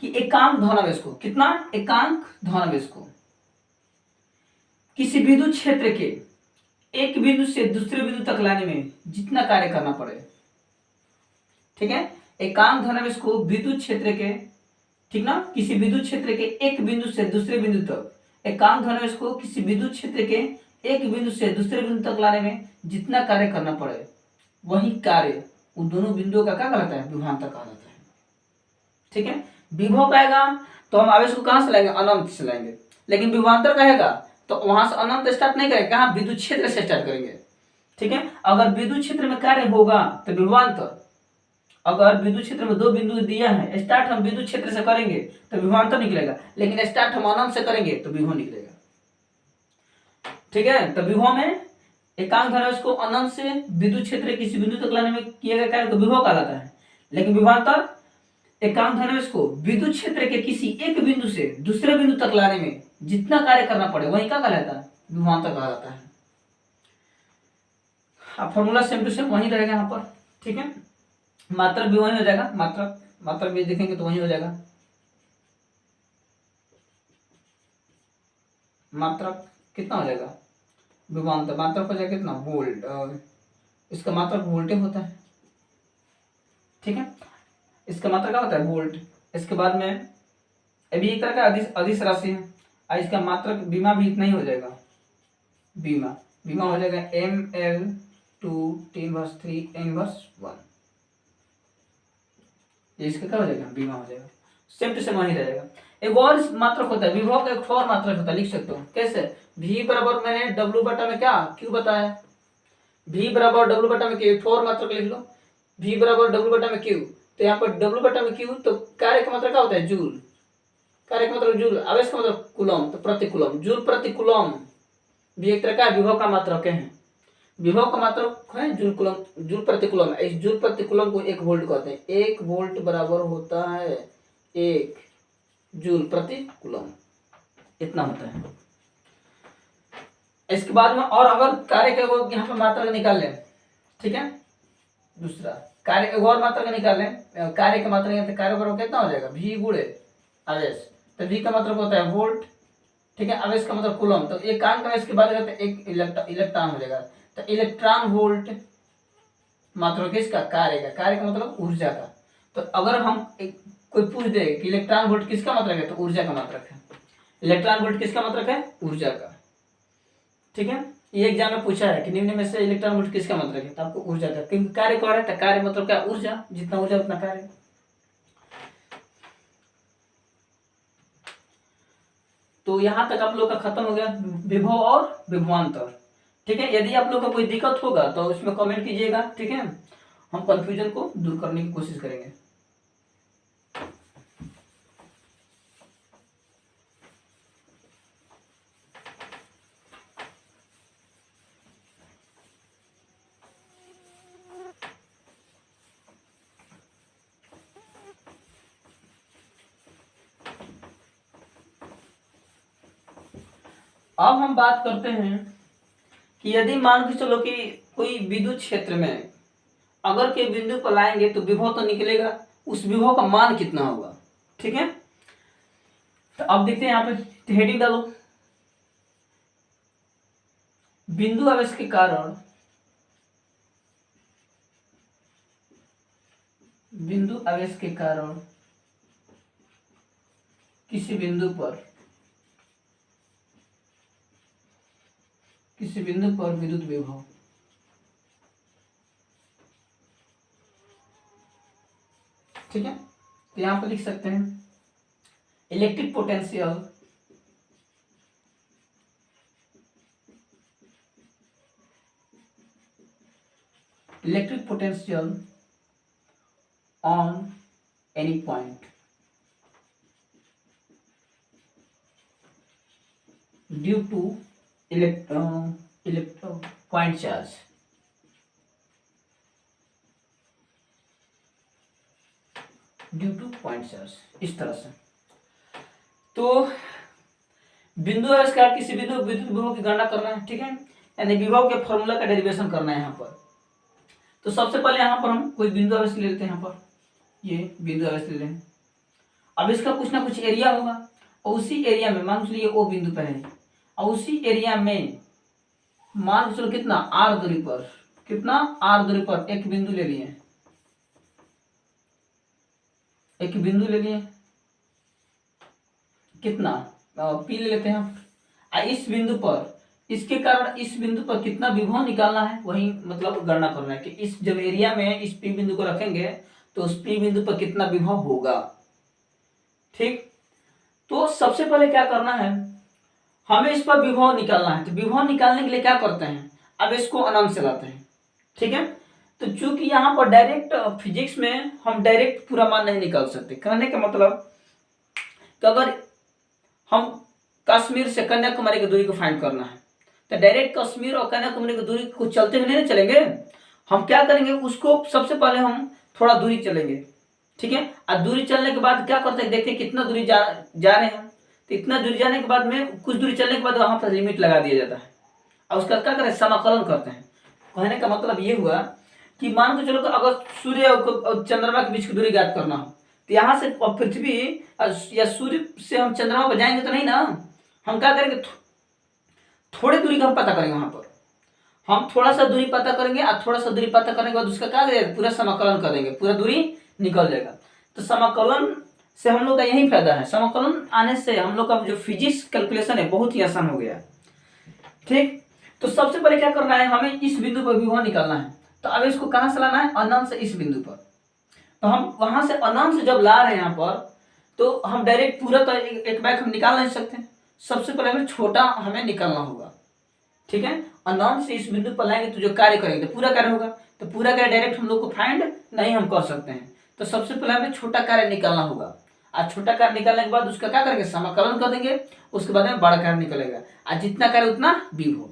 कि एकांक धनावेश को, कितना, एकांक धनावेश को किसी विद्युत क्षेत्र के एक बिंदु से दूसरे बिंदु तक लाने में जितना कार्य करना पड़े। ठीक है, एकांक धनावेश को विद्युत क्षेत्र के, ठीक ना, किसी विद्युत क्षेत्र के एक बिंदु से दूसरे बिंदु तक, एकांक धनावेश को किसी विद्युत क्षेत्र के एक बिंदु से दूसरे बिंदु तक लाने में जितना कार्य करना पड़े, वही कार्य उन दोनों बिंदुओं का क्या कहलाता है, विभवांतर कहा जाता है। ठीक है, विभव कहेगा तो हम आवेश को कहां से लाएंगे, अनंत से लाएंगे, लेकिन विभवांतर कहेगा तो वहां से अनंत स्टार्ट नहीं करेंगे, कहां, विद्युत क्षेत्र से स्टार्ट करेंगे। ठीक है, अगर विद्युत क्षेत्र में कार्य होगा तो विभवांतर, अगर विद्युत क्षेत्र में दो बिंदु दिया है, स्टार्ट हम विद्युत क्षेत्र से करेंगे तो विभवांतर निकलेगा, लेकिन स्टार्ट हम अनंत से करेंगे तो विभव निकलेगा। ठीक है, तो विभव में एकांक धनावेश को अनंत से विद्युत क्षेत्र किसी बिंदु तक लाने में किया गया कार्य को विभव कहलाता है, लेकिन विभवांतर एकांक धनावेश को विद्युत क्षेत्र के किसी एक बिंदु से दूसरे बिंदु तक लाने में जितना कार्य करना पड़े वही क्या कहलाता है, विभवांतर कहा जाता है। अब फॉर्मूला सेम टू सेम वही रहेगा यहाँ पर। ठीक है, मात्रक भी वही हो जाएगा, मात्रक भी देखेंगे तो वही हो जाएगा। मात्रक कितना हो जाएगा, विभवांतर मात्रक हो जाएगा कितना, वोल्ट, इसका मात्रक वोल्टेज होता है। ठीक है, इसका मात्रक क्या होता है, वोल्ट। इसके बाद में अभी एक तरह का अदिश राशि है, और इसका मात्रक बीमा भी इतना ही हो जाएगा, बीमा हो जाएगा ml2 T−3 N−1, ये इसका क्या हो जाएगा, बीमा हो जाएगा, सेम टू सेम वही रहेगा। एक और मात्रक होता है विभव का, एक और मात्रक होता है, लिख सकते हो कैसे, v बराबर मैंने w बटा में क्या q बताया, v बराबर w बटा में q, एक और मात्रक लिख लो, v बराबर w बटा में q, तो यहाँ पर w बटा में q, तो कार्य का मतलब क्या होता है, जूल, कार्य का मतलब जूल, आवेश का मतलब कूलम, तो प्रति कूलम, जूल प्रति कूलम भी एक तरह का विभव का मात्रक है। विभव का मात्रक है जूल कूलम, जूल प्रति कूलम। इस जूल प्रति कूलम को 1 वोल्ट कहते हैं, 1 वोल्ट बराबर होता है 1 जूल प्रति कूलम, इतना होता है। इसके बाद में और अगर कार्य का यहाँ पर मात्रक निकाल लें, ठीक है, दूसरा कार्य और मात्रक निकाल लें, कार्य का मात्रक यहाँ पे कार्य बराबर कितना हो जाएगा, v गुणे आवेश, तो v का मात्रक होता है वोल्ट। ठीक है, आवेश का मतलब कूलम, तो एक काम का इसके बाद एक इलेक्ट्रॉन हो जाएगा, तो इलेक्ट्रॉन वोल्ट मात्रक किसका, कार्य का मतलब ऊर्जा का। तो अगर हम कोई पूछ दे कि इलेक्ट्रॉन वोल्ट किसका मात्रक है, तो ऊर्जा का मात्रक है। इलेक्ट्रॉन वोल्ट किसका मात्रक है, ऊर्जा का। ठीक है, ये एग्जाम में पूछा है कि निम्न में से इलेक्ट्रॉन वोल्ट किसका मात्रक है, तो आपको ऊर्जा का, क्योंकि कार्य को है, कार्य मतलब क्या, ऊर्जा, जितना ऊर्जा उतना कार्य। तो यहाँ तक आप लोग का खत्म हो गया विभव और विभवांतर। ठीक है, यदि आप लोग का कोई दिक्कत होगा तो उसमें कमेंट कीजिएगा। ठीक है, हम कंफ्यूजन को दूर करने की कोशिश करेंगे। अब हम बात करते हैं कि यदि मान के चलो कि कोई विद्युत क्षेत्र में अगर के बिंदु पर लाएंगे तो विभव तो निकलेगा, उस विभव का मान कितना होगा। ठीक है, तो अब देखते हैं यहाँ पे हेडिंग डालो, बिंदु आवेश के कारण, बिंदु आवेश के कारण किसी बिंदु पर विद्युत विभव। ठीक है, तो यहां पर लिख सकते हैं electric potential on any point due two point charge. Due two point charge, इस तरह से। तो बिंदु आवेश का किसी बिंदु विद्युत विभव की गणना करना है। ठीक है, यानी विभव के फॉर्मूला का डेरिवेशन करना है यहाँ पर। तो सबसे पहले यहाँ पर हम कोई बिंदु आवेश ले लेते हैं, यहाँ पर ये बिंदु आवेश ले लें। अब इसका कुछ ना कुछ एरिया होगा, और उसी एरिया में मान लीजिए ओ बिंदु पर है, और उसी एरिया में मान चलो कितना आर दूरी पर, कितना आर दूरी पर एक बिंदु ले लिए, एक बिंदु ले लिए, कितना पी ले लेते हैं। इस बिंदु पर इसके कारण इस बिंदु पर कितना विभव निकालना है वही मतलब गणना करना है कि इस जब एरिया में इस पी बिंदु को रखेंगे तो उस पी बिंदु पर कितना विभव होगा। ठीक, तो सबसे पहले क्या करना है, हमें इस पर विभव निकालना है। तो विभव निकालने के लिए क्या करते हैं, अब इसको अनंत से लाते हैं। ठीक है, तो चूंकि यहाँ पर डायरेक्ट फिजिक्स में हम डायरेक्ट पूरा मान नहीं निकाल सकते। कहने का मतलब कि अगर हम कश्मीर से कन्याकुमारी की दूरी को फाइंड करना है तो डायरेक्ट कश्मीर और कन्याकुमारी की दूरी को चलते हुए नहीं चलेंगे। हम क्या करेंगे, उसको सबसे पहले हम थोड़ा दूरी चलेंगे। ठीक है, और दूरी चलने के बाद क्या करते हैं, देखते हैं कितना दूरी जा रहे हैं। तो इतना दूरी जाने के बाद में कुछ दूरी चलने के बाद वहां पर लिमिट लगा दिया जाता है और उसका क्या करें, समाकलन करते हैं। कहने का मतलब ये हुआ कि मान के चलो अगर सूर्य और चंद्रमा के बीच की दूरी ज्ञात करना हो तो यहाँ से पृथ्वी या सूर्य से हम चंद्रमा पर जाएंगे तो नहीं ना, हम क्या करेंगे, थोड़ी दूरी का हम पता करेंगे। वहां पर हम थोड़ा सा दूरी पता करेंगे और थोड़ा सा दूरी पता करने के बाद उसका क्या करेंगे, पूरा समाकलन कर देंगे, पूरा दूरी निकल जाएगा। तो समाकलन से हम लोग का यही फायदा है, समाकलन आने से हम लोग का जो फिजिक्स कैलकुलेशन है बहुत ही आसान हो गया। ठीक, तो सबसे पहले क्या करना है, हमें इस बिंदु पर विभव निकालना है। तो अब इसको कहां से लाना है, अनंत से इस बिंदु पर। तो हम वहां से अनंत से जब ला रहे हैं यहाँ पर तो हम डायरेक्ट पूरा तो एक बैग हम निकाल नहीं सकते। सबसे पहले हमें छोटा हमें निकालना होगा। ठीक है, अनंत से इस बिंदु पर लाएंगे तो जो कार्य करेंगे तो पूरा कार्य होगा। तो पूरा कार्य डायरेक्ट हम लोग को फाइंड नहीं हम कर सकते हैं। तो सबसे पहले हमें छोटा कार्य निकालना होगा और छोटा कार्य निकालने के बाद उसका क्या करेंगे, समाकलन कर देंगे। उसके बाद में बड़ा कार्य निकलेगा और जितना कार्य उतना विभव।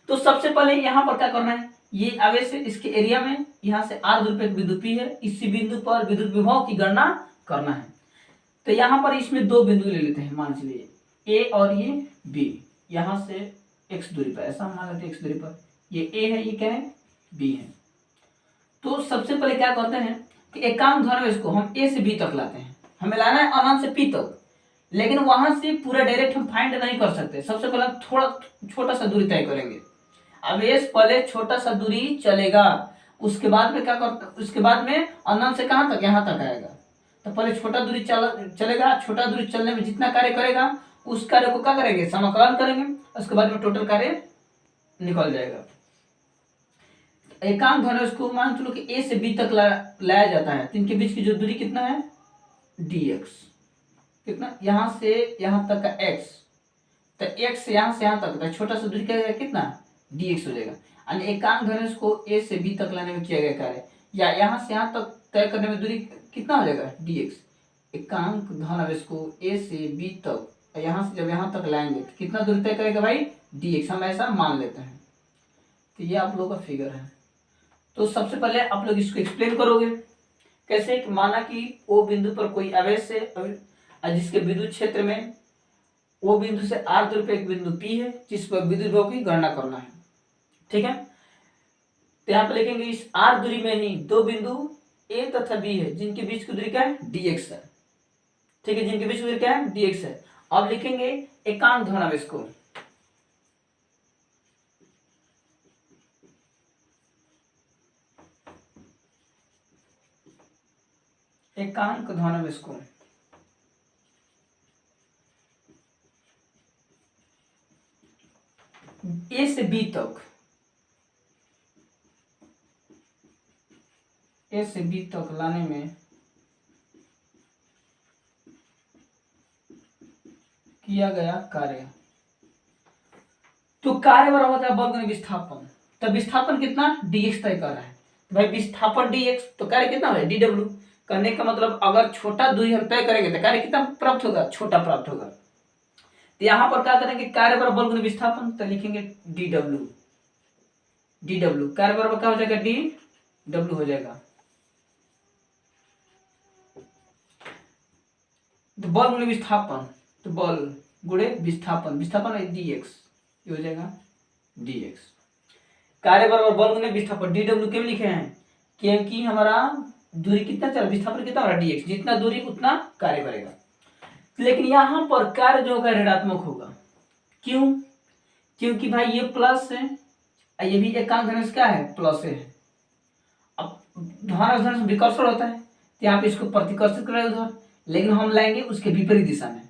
तो सबसे पहले यहाँ पर क्या करना है, ये आवेश है, इसके एरिया में यहाँ से r दूरी पर एक बिंदु P है, इसी बिंदु पर विद्युत विभव की गणना करना है। तो यहाँ पर इसमें दो बिंदु ले लेते हैं, मान लीजिए A और ये B। यहाँ से x दूरी पर, ऐसा मान लेते हैं x दूरी पर, ये A है, ये क्या है, B है। तो सबसे पहले क्या करते हैं कि एकांक धनावेश को हम A से B तक लाते हैं। हमें लाना है अनंत से P तक, लेकिन वहां से पूरा डायरेक्ट हम फाइंड नहीं कर सकते। सबसे पहले थोड़ा छोटा सा दूरी तय करेंगे। आवेश पहले छोटा सा दूरी चलेगा, उसके बाद में क्या करता, उसके बाद में अनंत से कहां तक, यहां तक आएगा। तो पहले छोटा दूरी चलेगा, छोटा दूरी चलने में जितना कार्य करेगा उस कार्य को क्या करेंगे, समाकलन करेंगे, उसके बाद में टोटल कार्य निकल जाएगा। एकांक धनावेश को मान चलो कि A से B तक लाया जाता है। तो इनके बीच की जो दूरी कितना है, dx, कितना, यहां से यहां तक का x। तो x से यहां तक का छोटा सा दूरी क्या, कितना, dx हो जाएगा। यानी एकांक धनावेश को A से B तक लाने में किया गया कार्य, या यहां से यहां तक तय करने में दूरी कितना हो जाएगा, dx। एकांक धनावेश को A से B तक, यहां से जब यहां तक लाएंगे तो कितना दूरी तय करेगा भाई, dx। हम ऐसा मान लेते हैं। तो ये आप लोगों का फिगर है। तो सबसे पहले आप लोग इसको एक्सप्लेन करोगे कैसे, कि माना कि O बिंदु पर कोई आवेश है जिसके विद्युत क्षेत्र में O बिंदु से r दूरी पर एक बिंदु P है जिस पर विद्युत विभव की गणना करना है। ठीक है, तो यहाँ पे लिखेंगे इस r दूरी में ही दो बिंदु A तथा B है जिनके बीच की दूरी क्या है, dx है। ठीक है, जिनके बीच की दूरी क्या है, dx है। अब लिखेंगे एकांक धनावेश को, एकांक धनावेश को A से B तक, A से B तक लाने में किया गया कार्य। तो कार्य बराबर होता है बल गुणा विस्थापन। तो विस्थापन कितना, dx तय कर रहा है। तो भाई विस्थापन dx, तो कार्य कितना है, dw। करने का मतलब अगर छोटा दूरी हम तय करेंगे तो कार्य कितना प्राप्त होगा, छोटा प्राप्त होगा। तो यहां पर क्या करेंगे, कार्य बराबर बल गुणा विस्थापन, तो लिखेंगे dw। dw कार्य बराबर क्या हो जाएगा, dw हो जाएगा। तो बल गुणा विस्थापन, तो बल गुणे विस्थापन, विस्थापन है dx, ये हो जाएगा dx। कार्य बराबर बल गुणे विस्थापन, dw क्यों लिखे हैं, क्योंकि हमारा दूरी कितना चल, विस्थापन कितना हमारा dx, जितना दूरी उतना कार्य करेगा। लेकिन यहाँ पर कार्य जो होगा ऋणात्मक होगा। क्यों, क्योंकि भाई ये प्लस है, ये भी एकांक धनावेश क्या है, प्लस है। अब धनावेश विकर्षण होता है तो यहाँ पे इसको प्रतिकर्षित करेगा उधर, लेकिन हम लाएंगे उसके विपरीत दिशा में।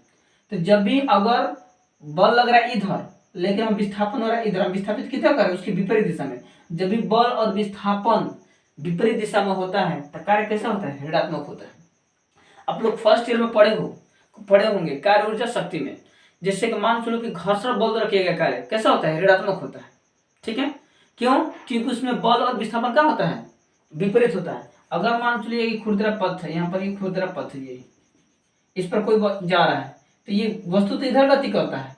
तो जब भी अगर बल लग रहा है इधर, लेकिन हम विस्थापन हो रहा है इधर, हम विस्थापित किधर कर रहे हैं, उसकी विपरीत दिशा में। जब भी बल और विस्थापन विपरीत दिशा में होता है तो कार्य कैसा होता है, ऋणात्मक होता है। आप लोग फर्स्ट ईयर में पढ़े होंगे कार्य ऊर्जा शक्ति में, जैसे कि मान चलो कि घर्षण बल द्वारा किया गया कार्य कैसा होता है, ऋणात्मक होता है। ठीक है, क्यों, क्योंकि उसमें बल और विस्थापन क्या होता है, विपरीत होता है। अगर मान चलिए खुरदरा पथ है, यहाँ पर ये खुरदरा पथ है, ये इस पर कोई जा रहा है तो ये वस्तु तो इधर गति करता है,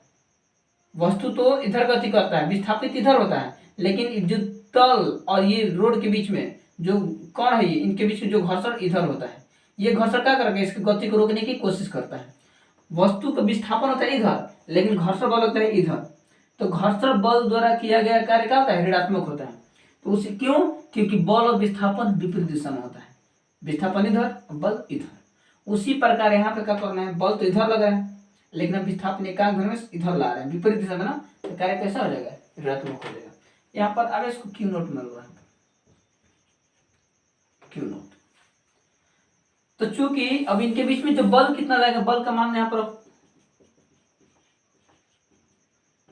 वस्तु तो इधर गति करता है, विस्थापित इधर होता है, लेकिन जो तल और ये रोड के बीच में जो कण है, इनके बीच में जो घर्षण इधर होता है, ये घर्षण क्या करेगा, इसकी गति को रोकने की कोशिश करता है। वस्तु का विस्थापन होता है इधर, लेकिन घर्षण बल होता है इधर, तो घर्षण बल द्वारा किया गया कार्य क्या होता है, ऋणात्मक होता है। तो उसे क्यों, क्योंकि बल और विस्थापन विपरीत दिशा में होता है, विस्थापन इधर बल इधर। उसी प्रकार यहाँ पे क्या करना है, बल तो इधर लग रहा है लेकिन अब विस्थापन एकांक में इधर ला रहे हैं, विपरीत दिशा में ना, तो कार्य कैसा हो जाएगा, ऋणात्मक हो जाएगा। यहाँ पर अब इसको क्यू नोट मिल रहा है, क्यू नोट। तो चूंकि अब इनके बीच में जो बल कितना लगेगा, बल का मान यहाँ पर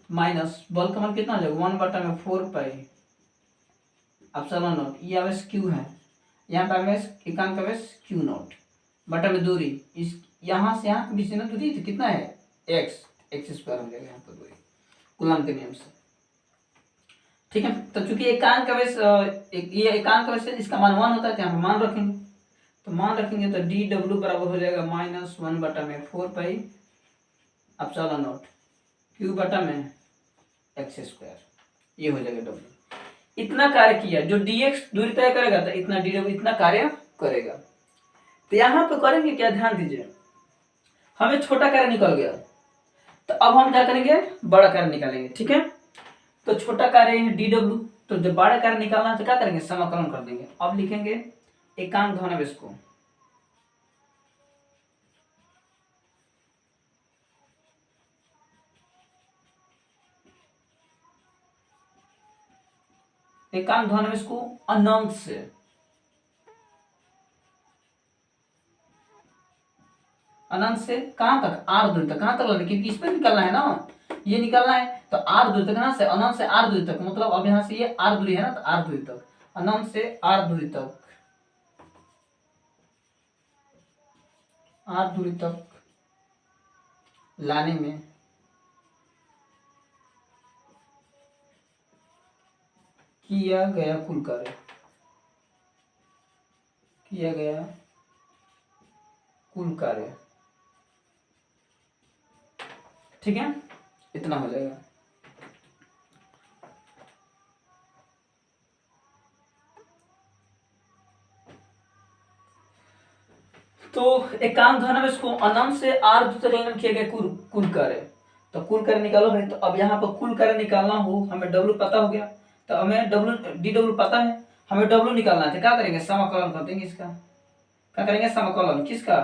माइनस, बल का मान कितना हो जाएगा 1/4 पाई एप्सिलॉन नॉट, ये आवेश क्यू है, यहाँ पे आवेश एकांक आवेश क्यू नॉट बटा में दूरी, इस यहाँ से यहाँ के बीच में दूरी तो कितना है, x स्क्वायर हो जाएगा यहाँ पर दूरी कूलम के नियम से। ठीक है, तो चूंकि एकांक आवेश ये एकांक आवेश इसका मान 1 होता है, तो यहाँ पर मान रखेंगे, तो मान रखेंगे तो dw बराबर हो जाएगा -1/4 पाई एप्सिलॉन नॉट q बटा में x स्क्वायर, ये हो जाएगा w। इतना कार्य किया, जो dx दूरी तय करेगा तो इतना dw इतना कार्य करेगा। तो यहाँ पे करेंगे क्या, ध्यान दीजिए, हमें छोटा कार्य निकल गया, तो अब हम क्या करेंगे, बड़ा कार्य निकालेंगे। ठीक है, तो छोटा कार्य है dw, तो जब बड़ा कार्य निकालना है तो क्या करेंगे, समाकलन कर देंगे। अब लिखेंगे एकांक धनावेश को अनंत से कहां तक, r दूरी तक, कहां तक लाना, क्योंकि इस पे निकलना है ना, ये निकलना है, तो r दूरी तक ना, से अनंत से r दूरी तक, मतलब अब यहाँ से ये r दूरी है ना, तो r दूरी तक, अनंत से r दूरी तक, r दूरी तक लाने में किया गया कुल कार्य, किया गया कुल कार्य। ठीक है, इतना हो जाएगा। तो एकांक धनावेश को अनंत से r दूरी तक किया गया कुल कार्य, तो कुल कार्य निकालो भाई। तो अब यहाँ पर कुल कार्य निकालना हो, हमें w पता हो गया, तो हमें dw पता है, हमें w निकालना है, तो क्या करेंगे, समाकलन कर देंगे इसका, क्या करेंगे, समाकलन किसका,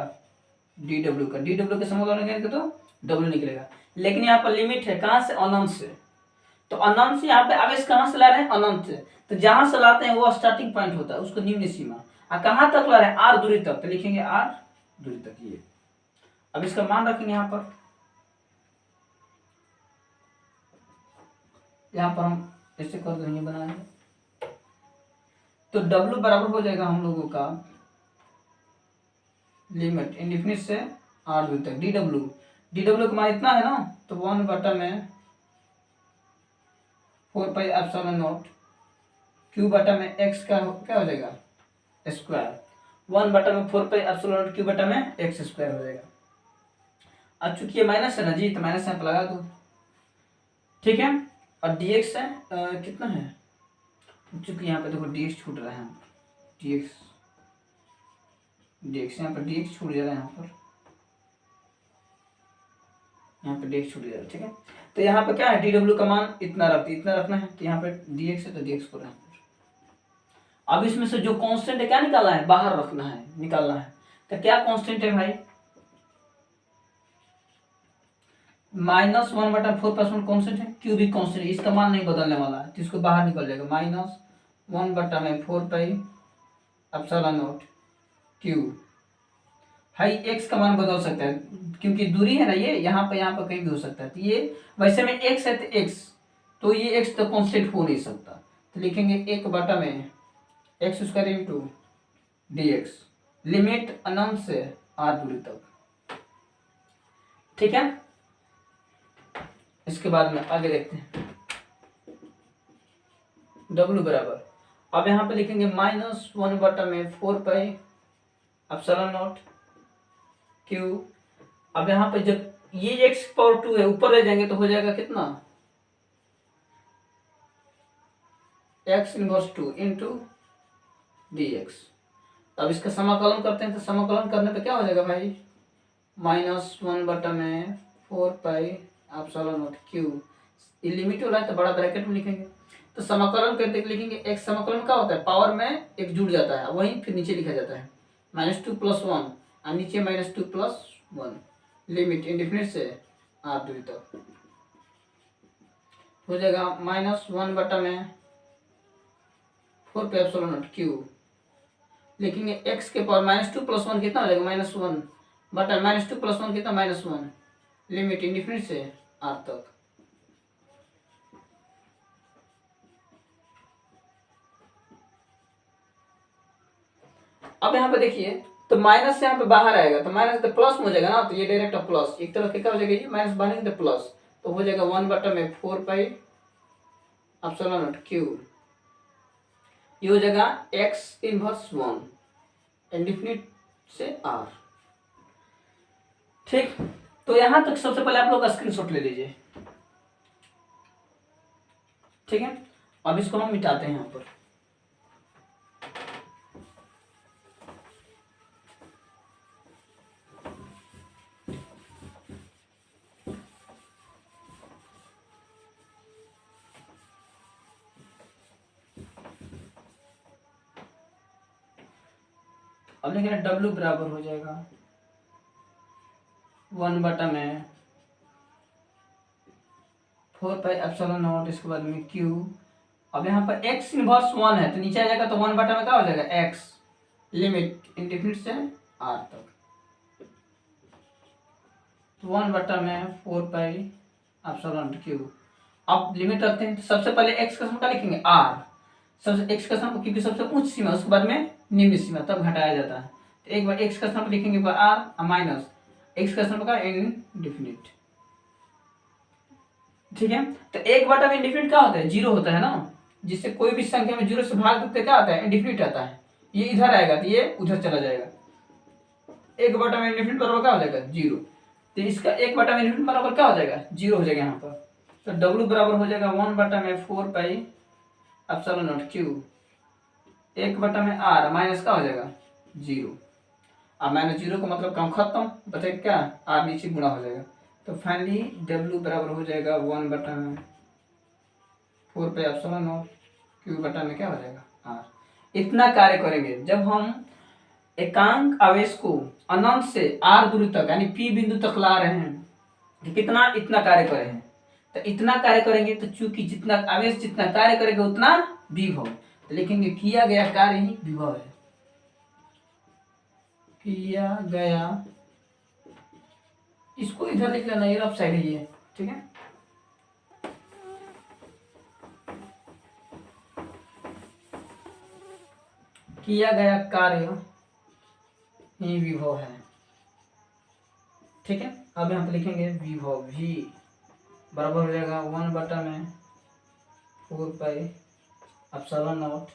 dw का, dw के समाकलन करेंगे तो w निकलेगा। लेकिन यहाँ पर लिमिट है, कहाँ से, अनंत से, तो अनंत से यहाँ पे आवेश कहाँ से ला रहे हैं, अनंत से, तो जहां से लाते हैं वो स्टार्टिंग पॉइंट होता है, उसको निम्न सीमा, और कहाँ तक ला रहे हैं, r दूरी तक, तो लिखेंगे r दूरी तक ये। अब इसका मान रखेंगे यहाँ पर हम ऐसे कर देंगे, बनाएंगे, तो w बराबर हो जाएगा हम लोगों का लिमिट इंडिफिनिट से r दूरी तक, dw का मान इतना है ना, तो 1/4 पाई एप्सिलॉन नॉट q बटा में x का क्या हो जाएगा, square, 1/4 pi epsilon not q बटा में x स्क्वायर हो जाएगा। अब चूंकि ये माइनस है ना जी, तो माइनस यहाँ पर लगा दो। ठीक है, और dx है कितना है, चूंकि यहाँ पे देखो dx छूट रहा है, dx यहाँ पर dx छूट जा रहा है, यहाँ पे dx छूट जा रहा है। ठीक है, तो यहाँ पे क्या है, dw का मान इतना रखना है, तो यहाँ पे dx है तो dx को रखना। अब इसमें से जो कांस्टेंट है क्या निकालना है, बाहर रखना है, निकालना है, तो क्या कांस्टेंट है भाई, -1/4 कांस्टेंट है, q भी कांस्टेंट है, इसका मान नहीं बदलने वाला है, तो इसको बाहर निकल जाएगा, -1/4 पाई एप्सिलॉन नॉट q। भाई x का मान बदल सकता है क्योंकि दूरी है ना, ये यहाँ पर कहीं भी हो सकता है। तो ये वैसे में x है तो x, तो ये x तो कांस्टेंट हो नहीं सकता, तो लिखेंगे 1 में x square into d x, limit अनंत से r दूरी तक। ठीक है, इसके बाद में आगे देखते हैं। w बराबर, अब यहाँ पे लिखेंगे -1 में 4 पाई एप्सिलॉन नॉट क्यू। अब यहाँ पे जब ये x⁴ है ऊपर ले जाएंगे तो हो जाएगा कितना, x inverse 2 into d x. अब इसका समाकलन करते हैं, तो समाकलन करने पे क्या हो जाएगा भाई, -1 में 4 pi epsilon not Q. Limit हो रहा है तो बड़ा ब्रैकेट में लिखेंगे, तो समाकलन करते लिखेंगे x समाकलन क्या होता है, पावर में एक जुड़ जाता है, वहीं फिर नीचे लिखा जाता है -2 + 1 और नीचे -2 + 1, लिमिट इंडेफिनिट से r दूरी तक हो जाएगा -1 में 4 पाई एप्सिलॉन नॉट क्यू। लिखेंगे x के पावर -2 + 1 कितना हो जाएगा, -1 बटा -2 + 1 कितना, -1, लिमिट इंडेफिनिट से r तक। अब यहाँ पे देखिए, तो माइनस से यहाँ पे बाहर आएगा तो माइनस तो प्लस हो जाएगा ना, तो ये डायरेक्ट प्लस एक तरफ क्या हो जाएगा, ये माइनस बाहर तो प्लस, तो हो जाएगा 1 में 4 पाई एप्सिलॉन नॉट क्यू। ये हो जाएगा x इनवर्स 1 इंडेफिनिट से r। ठीक, तो यहां तक सबसे पहले आप लोग स्क्रीनशॉट ले लीजिए। ठीक है, अब इसको हम मिटाते हैं यहाँ पर। अब लिखेंगे W बराबर हो जाएगा 1 में 4 पाई एप्सिलॉन नॉट, इसके बाद में Q। अब यहाँ पर x इनवर्स 1 है तो नीचे आ जाएगा, तो 1 में क्या हो जाएगा x, लिमिट इंडेफिनिट से r तक। तो 1 में 4 पाई एप्सिलॉन नॉट Q। अब लिमिट रखते हैं, तो सबसे पहले x का सम क्या लिखेंगे r, सबसे x का सम क्योंकि सबसे उच्च सीमा, उसके बाद में निम्न सीमा, तब घटाया जाता है। तो एक बार x का सम लिखेंगे r माइनस x का सम का इनडिफिनिट। ठीक है, तो 1 में इनडिफिनिट क्या होता है, 0 होता है ना, जिससे कोई भी संख्या में 0 से भाग देते क्या आता है, इनडिफिनिट आता है। ये इधर आएगा तो ये उधर चला जाएगा, 1 में इनडिफिनिट बराबर क्या हो जाएगा 0, तो इसका 1 में इनडिफिनिट बराबर क्या हो जाएगा 0 हो जाएगा यहाँ पर। तो W बराबर हो जाएगा 1 में 4 पाई एप्सिलॉन नॉट क्यू, 1 में r माइनस का हो जाएगा 0। अब -0 का मतलब काम खत्म, बचेगा क्या, r नीचे गुणा हो जाएगा। तो फाइनली W बराबर हो जाएगा 1 में 4 पाई एप्सिलॉन नॉट क्यू में क्या हो जाएगा r। इतना कार्य करेंगे जब हम एकांक आवेश को अनंत से r दूरी तक यानी P बिंदु तक ला रहे हैं, तो कितना, इतना कार्य करे हैं। तो इतना कार्य करेंगे तो चूंकि जितना आवेश जितना कार्य करेगा उतना विभव, तो लिखेंगे किया गया कार्य ही विभव है, किया गया, इसको इधर लिख लेना, ये लेफ्ट साइड है ये। ठीक है, किया गया कार्य ही विभव है। ठीक है, अब यहाँ पे लिखेंगे विभव v बराबर हो जाएगा 1 में 4 पाई एप्सिलॉन नॉट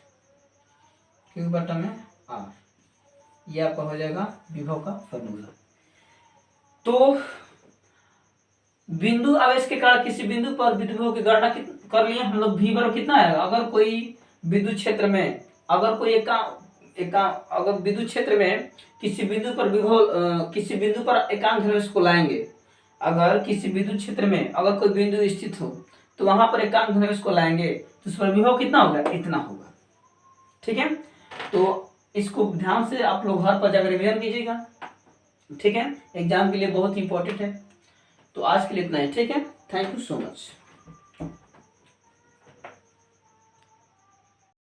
क्यू में r। ये आपका हो जाएगा विभव का फॉर्मूला। तो बिंदु आवेश के कारण किसी बिंदु पर विभव की गणना कर लिए हम लोग। v बराबर कितना आएगा, अगर कोई विद्युत क्षेत्र में, अगर कोई अगर विद्युत क्षेत्र में किसी बिंदु पर विभव, किसी बिंदु पर एकांक धनावेश को लाएंगे, अगर किसी विद्युत क्षेत्र में अगर कोई बिंदु स्थित हो तो वहां पर एकांक धनावेश को लाएंगे तो उस पर विभव कितना होगा, इतना होगा। ठीक है, तो इसको ध्यान से आप लोग घर पर जाकर रिवीजन कीजिएगा। ठीक है, एग्जाम के लिए बहुत इंपॉर्टेंट है। तो आज के लिए इतना ही। ठीक है, थैंक यू सो मच।